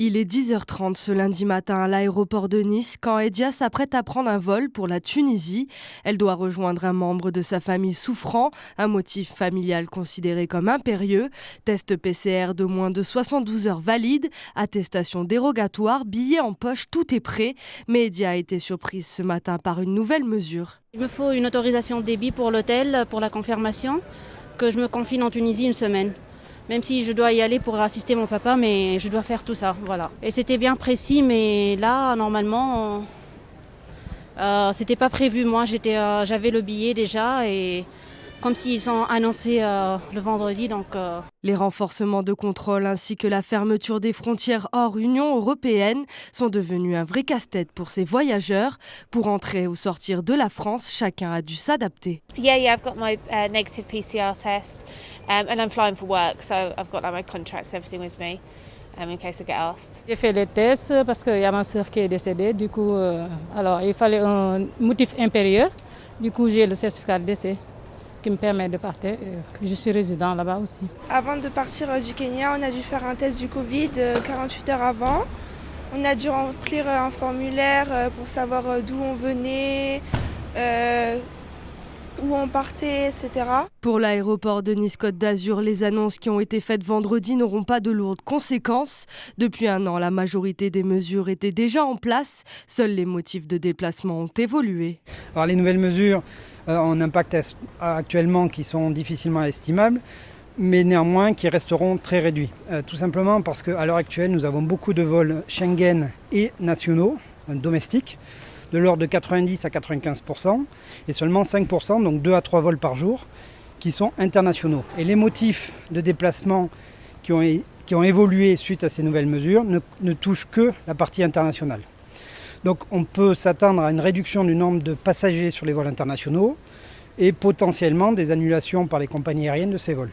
Il est 10h30 ce lundi matin à l'aéroport de Nice quand Edia s'apprête à prendre un vol pour la Tunisie. Elle doit rejoindre un membre de sa famille souffrant, un motif familial considéré comme impérieux. Test PCR de moins de 72 heures valide, attestation dérogatoire, billet en poche, tout est prêt. Mais Edia a été surprise ce matin par une nouvelle mesure. Il me faut une autorisation débit pour l'hôtel, pour la confirmation, que je me confine en Tunisie une semaine. Même si je dois y aller pour assister mon papa, mais je dois faire tout ça, voilà. Et c'était bien précis, mais là, normalement, c'était pas prévu. Moi, j'avais le billet déjà, et comme s'ils ont annoncé le vendredi, donc... Les renforcements de contrôle ainsi que la fermeture des frontières hors Union européenne sont devenus un vrai casse-tête pour ces voyageurs. Pour entrer ou sortir de la France, chacun a dû s'adapter. Yeah, I've got my negative PCR test, and I'm flying for work, so I've got my contracts, everything with me, in case I get asked. J'ai fait les tests parce qu'il y a ma soeur qui est décédée, du coup, alors il fallait un motif impérieux, du coup j'ai le certificat de décès qui me permet de partir. Je suis résident là-bas aussi. Avant de partir du Kenya, on a dû faire un test du Covid 48 heures avant. On a dû remplir un formulaire pour savoir d'où on venait, où on partait, etc. Pour l'aéroport de Nice-Côte d'Azur, les annonces qui ont été faites vendredi n'auront pas de lourdes conséquences. Depuis un an, la majorité des mesures étaient déjà en place. Seuls les motifs de déplacement ont évolué. Alors les nouvelles mesures ont un impact actuellement qui sont difficilement estimables, mais néanmoins qui resteront très réduits. Tout simplement parce qu'à l'heure actuelle, nous avons beaucoup de vols Schengen et nationaux, domestiques, de l'ordre de 90 à 95%, et seulement 5%, donc 2 à 3 vols par jour, qui sont internationaux. Et les motifs de déplacement qui ont évolué suite à ces nouvelles mesures ne touchent que la partie internationale. Donc on peut s'attendre à une réduction du nombre de passagers sur les vols internationaux et potentiellement des annulations par les compagnies aériennes de ces vols.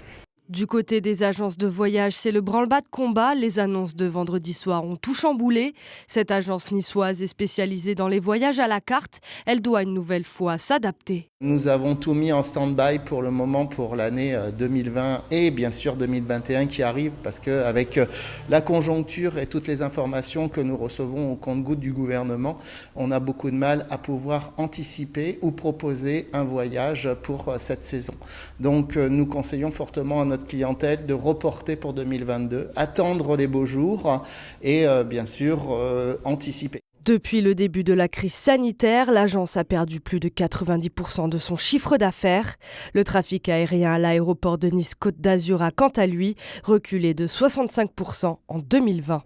Du côté des agences de voyage, c'est le branle-bas de combat. Les annonces de vendredi soir ont tout chamboulé. Cette agence niçoise est spécialisée dans les voyages à la carte. Elle doit une nouvelle fois s'adapter. Nous avons tout mis en stand-by pour le moment pour l'année 2020 et bien sûr 2021 qui arrive parce qu'avec la conjoncture et toutes les informations que nous recevons au compte-gouttes du gouvernement, on a beaucoup de mal à pouvoir anticiper ou proposer un voyage pour cette saison. Donc nous conseillons fortement à notre clientèle de reporter pour 2022, attendre les beaux jours et bien sûr anticiper. Depuis le début de la crise sanitaire, l'agence a perdu plus de 90% de son chiffre d'affaires. Le trafic aérien à l'aéroport de Nice-Côte d'Azur a quant à lui reculé de 65% en 2020.